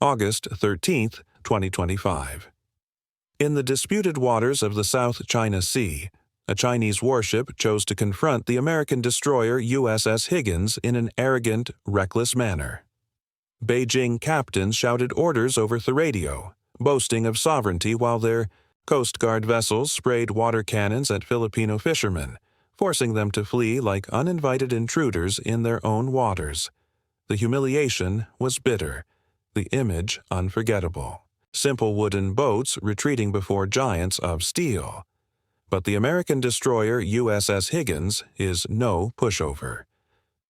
August 13, 2025. In the disputed waters of the South China Sea, a Chinese warship chose to confront the American destroyer USS Higgins in an arrogant, reckless manner. Beijing captains shouted orders over the radio, boasting of sovereignty while their Coast Guard vessels sprayed water cannons at Filipino fishermen, forcing them to flee like uninvited intruders in their own waters. The humiliation was bitter, the image unforgettable. Simple wooden boats retreating before giants of steel. But the American destroyer USS Higgins is no pushover.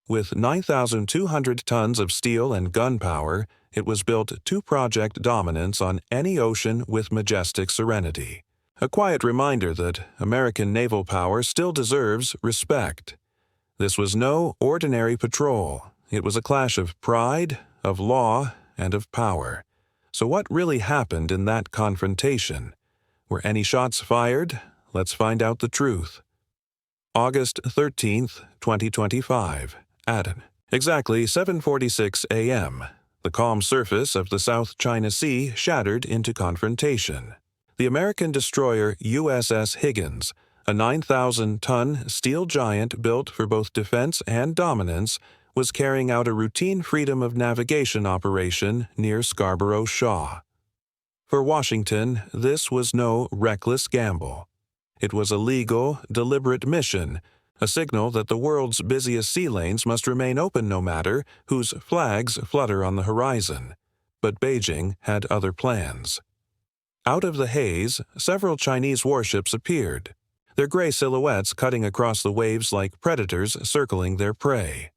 With 9,200 tons of steel and gunpowder, it was built to project dominance on any ocean with majestic serenity. A quiet reminder that American naval power still deserves respect. This was no ordinary patrol. It was a clash of pride, of law, and of power. So what really happened in that confrontation? Were any shots fired? Let's find out the truth. August 13, 2025. Aden. Exactly 7:46 a.m. The calm surface of the South China Sea shattered into confrontation. The American destroyer USS Higgins, a 9,000-ton steel giant built for both defense and dominance, was carrying out a routine freedom of navigation operation near Scarborough Shoal. For Washington, this was no reckless gamble. It was a legal, deliberate mission, a signal that the world's busiest sea lanes must remain open no matter whose flags flutter on the horizon. But Beijing had other plans. Out of the haze, several Chinese warships appeared, their gray silhouettes cutting across the waves like predators circling their prey.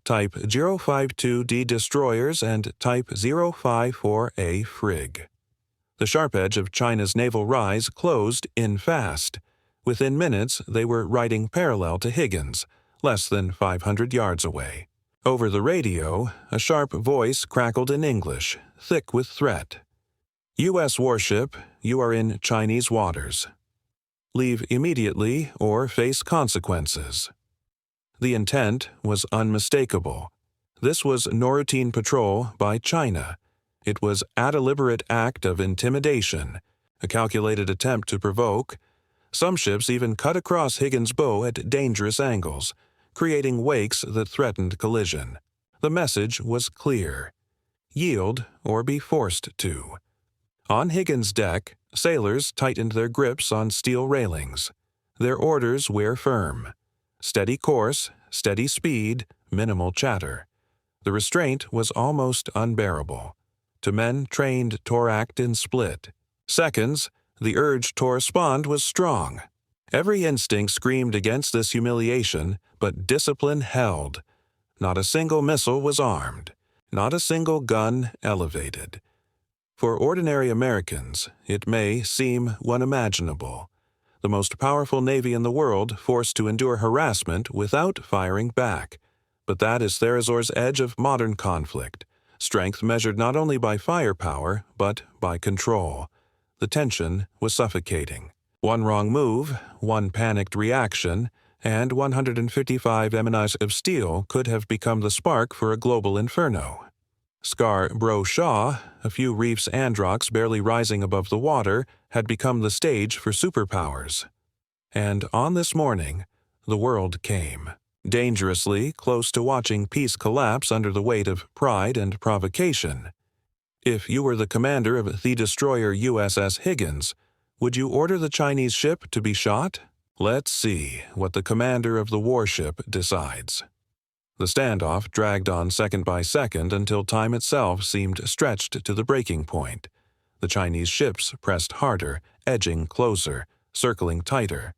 Type 052D destroyers and Type 054A frigate. The sharp edge of China's naval rise closed in fast. Within minutes, they were riding parallel to Higgins, less than 500 yards away. Over the radio, a sharp voice crackled in English, thick with threat. U.S. warship, you are in Chinese waters. Leave immediately or face consequences. The intent was unmistakable. This was no routine patrol by China. It was a deliberate act of intimidation, a calculated attempt to provoke. Some ships even cut across Higgins' bow at dangerous angles, creating wakes that threatened collision. The message was clear. Yield or be forced to. On Higgins' deck, sailors tightened their grips on steel railings. Their orders were firm. Steady course, steady speed, minimal chatter. The restraint was almost unbearable. To men trained to act in split seconds, the urge to respond was strong. Every instinct screamed against this humiliation, but discipline held. Not a single missile was armed. Not a single gun elevated. For ordinary Americans, it may seem unimaginable. The most powerful navy in the world forced to endure harassment without firing back. But that is Therazor's edge of modern conflict. Strength measured not only by firepower, but by control. The tension was suffocating. One wrong move, one panicked reaction, and 155 eminas of steel could have become the spark for a global inferno. Scarborough Shoal, a few reefs and rocks barely rising above the water, had become the stage for superpowers. And on this morning, the world came. Dangerously close to watching peace collapse under the weight of pride and provocation. If you were the commander of the destroyer USS Higgins, would you order the Chinese ship to be shot? Let's see what the commander of the warship decides. The standoff dragged on second by second until time itself seemed stretched to the breaking point. The Chinese ships pressed harder, edging closer, circling tighter.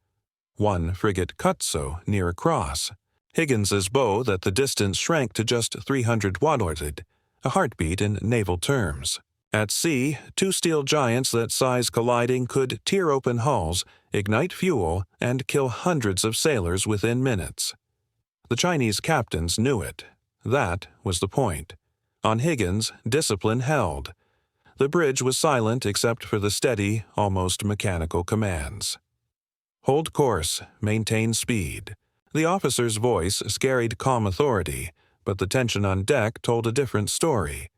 One frigate Kutso near across. Higgins's bow that the distance shrank to just 300 watt-orted, a heartbeat in naval terms. At sea, two steel giants that size colliding could tear open hulls, ignite fuel, and kill hundreds of sailors within minutes. The Chinese captains knew it. That was the point. On Higgins, discipline held. The bridge was silent except for the steady, almost mechanical commands. Hold course, maintain speed. The officer's voice carried calm authority, but the tension on deck told a different story.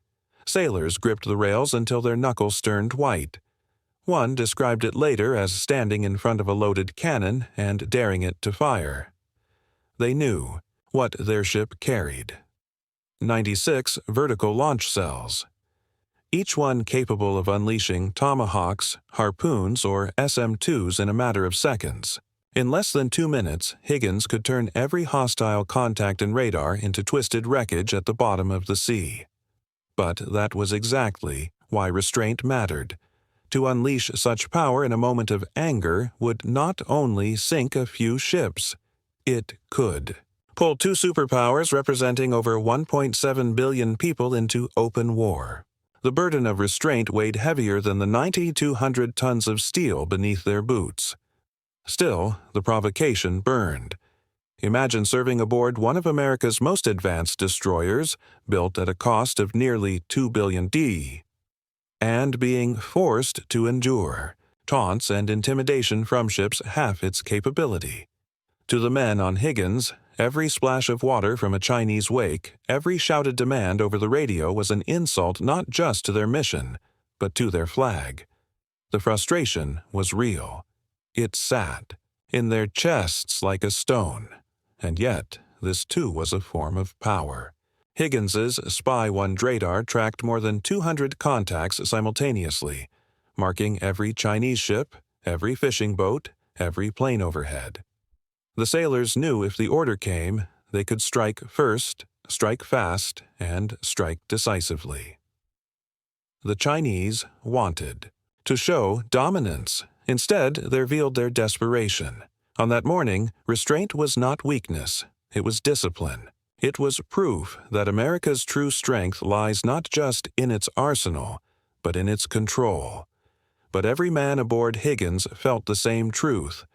Sailors gripped the rails until their knuckles turned white. One described it later as standing in front of a loaded cannon and daring it to fire. They knew what their ship carried. 96 vertical launch cells, each one capable of unleashing tomahawks, harpoons, or SM-2s in a matter of seconds. In less than 2 minutes, Higgins could turn every hostile contact and radar into twisted wreckage at the bottom of the sea. But that was exactly why restraint mattered. To unleash such power in a moment of anger would not only sink a few ships, it could pull two superpowers representing over 1.7 billion people into open war. The burden of restraint weighed heavier than the 9,200 tons of steel beneath their boots. Still, the provocation burned. Imagine serving aboard one of America's most advanced destroyers, built at a cost of nearly $2 billion, and being forced to endure taunts and intimidation from ships half its capability. To the men on Higgins, every splash of water from a Chinese wake, every shouted demand over the radio was an insult not just to their mission, but to their flag. The frustration was real. It sat in their chests like a stone. And yet, this too was a form of power. Higgins's Spy-1 radar tracked more than 200 contacts simultaneously, marking every Chinese ship, every fishing boat, every plane overhead. The sailors knew if the order came, they could strike first, strike fast, and strike decisively. The Chinese wanted to show dominance. Instead, they revealed their desperation. On that morning, restraint was not weakness, it was discipline. It was proof that America's true strength lies not just in its arsenal, but in its control. But every man aboard Higgins felt the same truth.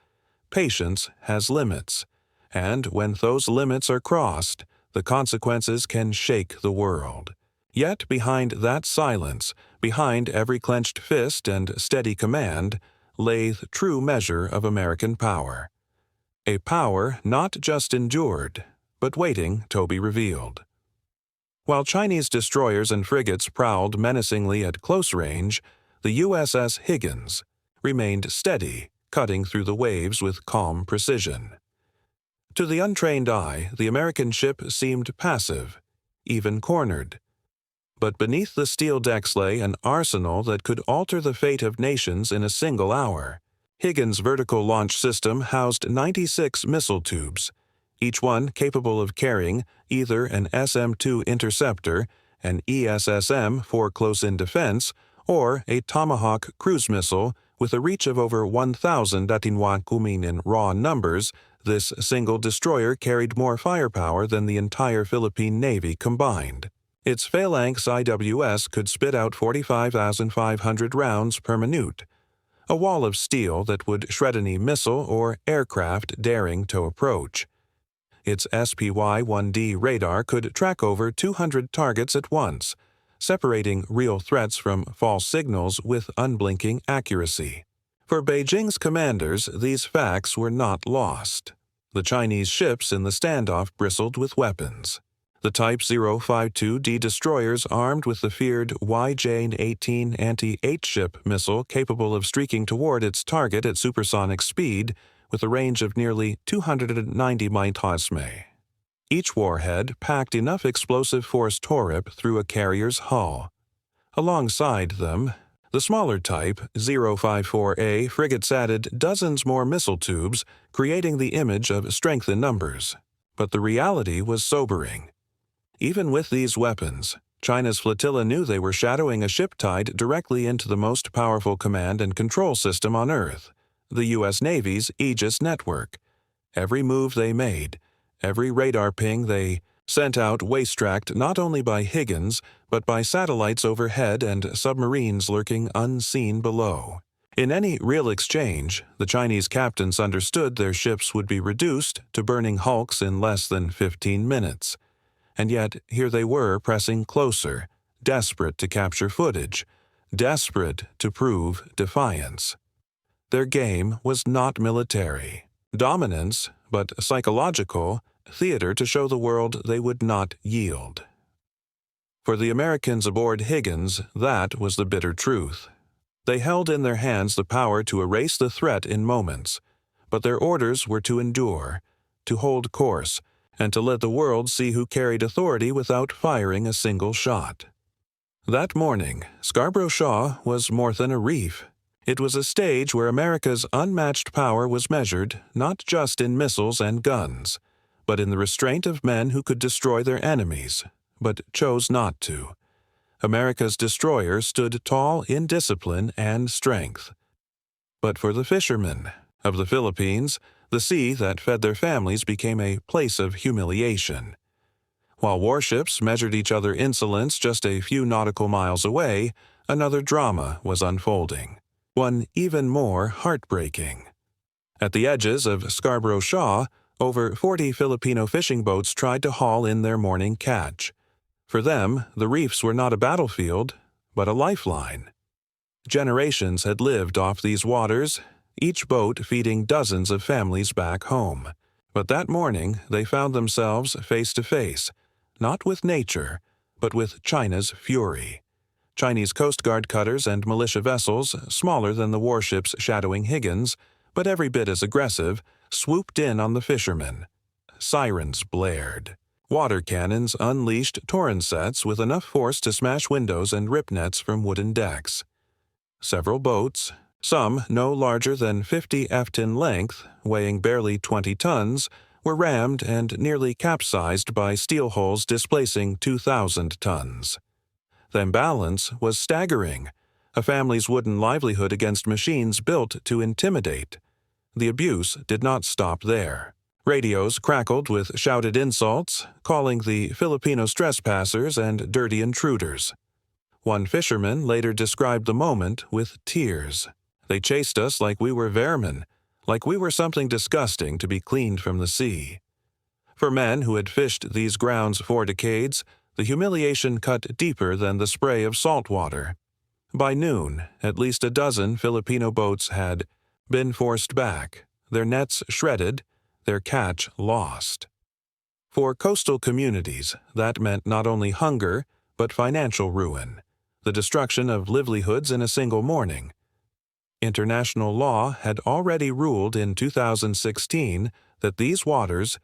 Patience has limits, and when those limits are crossed, the consequences can shake the world. Yet behind that silence, behind every clenched fist and steady command, lay the true measure of American power. A power not just endured, but waiting to be revealed. While Chinese destroyers and frigates prowled menacingly at close range, the USS Higgins remained steady, cutting through the waves with calm precision. To the untrained eye, the American ship seemed passive, even cornered. But beneath the steel decks lay an arsenal that could alter the fate of nations in a single hour. Higgins' vertical launch system housed 96 missile tubes, each one capable of carrying either an SM-2 interceptor, an ESSM for close-in defense, or a Tomahawk cruise missile with a reach of over 1,000 Datinwan in raw numbers. This single destroyer carried more firepower than the entire Philippine Navy combined. Its phalanx IWS could spit out 45,500 rounds per minute, a wall of steel that would shred any missile or aircraft daring to approach. Its SPY-1D radar could track over 200 targets at once, separating real threats from false signals with unblinking accuracy. For Beijing's commanders, these facts were not lost. The Chinese ships in the standoff bristled with weapons. The Type 052D destroyers armed with the feared YJ-18 anti-H-ship missile capable of streaking toward its target at supersonic speed with a range of nearly 290 miles. Each warhead packed enough explosive force torp through a carrier's hull. Alongside them, the smaller Type 054A frigates added dozens more missile tubes, creating the image of strength in numbers. But the reality was sobering. Even with these weapons, China's flotilla knew they were shadowing a ship tied directly into the most powerful command and control system on Earth, the U.S. Navy's Aegis network. Every move they made, every radar ping they sent out waist-tracked not only by Higgins, but by satellites overhead and submarines lurking unseen below. In any real exchange, the Chinese captains understood their ships would be reduced to burning hulks in less than 15 minutes. And yet, here they were pressing closer, desperate to capture footage, desperate to prove defiance. Their game was not military dominance, but psychological theater to show the world they would not yield. For the Americans aboard Higgins, that was the bitter truth. They held in their hands the power to erase the threat in moments, but their orders were to endure, to hold course, and to let the world see who carried authority without firing a single shot. That morning, Scarborough Shoal was more than a reef. It was a stage where America's unmatched power was measured not just in missiles and guns, but in the restraint of men who could destroy their enemies, but chose not to. America's destroyer stood tall in discipline and strength. But for the fishermen of the Philippines, the sea that fed their families became a place of humiliation. While warships measured each other insolence just a few nautical miles away, another drama was unfolding, one even more heartbreaking. At the edges of Scarborough Shoal, over 40 Filipino fishing boats tried to haul in their morning catch. For them, the reefs were not a battlefield, but a lifeline. Generations had lived off these waters, each boat feeding dozens of families back home. But that morning, they found themselves face to face, not with nature, but with China's fury. Chinese Coast Guard cutters and militia vessels, smaller than the warships shadowing Higgins, but every bit as aggressive, swooped in on the fishermen. Sirens blared. Water cannons unleashed torrent sets with enough force to smash windows and rip nets from wooden decks. Several boats, some no larger than 50 ft in length, weighing barely 20 tons, were rammed and nearly capsized by steel hulls displacing 2,000 tons. The imbalance was staggering, a family's wooden livelihood against machines built to intimidate. The abuse did not stop there. Radios crackled with shouted insults, calling the Filipinos trespassers and dirty intruders. One fisherman later described the moment with tears. They chased us like we were vermin, like we were something disgusting to be cleaned from the sea. For men who had fished these grounds for decades, the humiliation cut deeper than the spray of salt water. By noon, at least a dozen Filipino boats had been forced back, their nets shredded, their catch lost. For coastal communities, that meant not only hunger, but financial ruin, the destruction of livelihoods in a single morning. International law had already ruled in 2016 that these waters,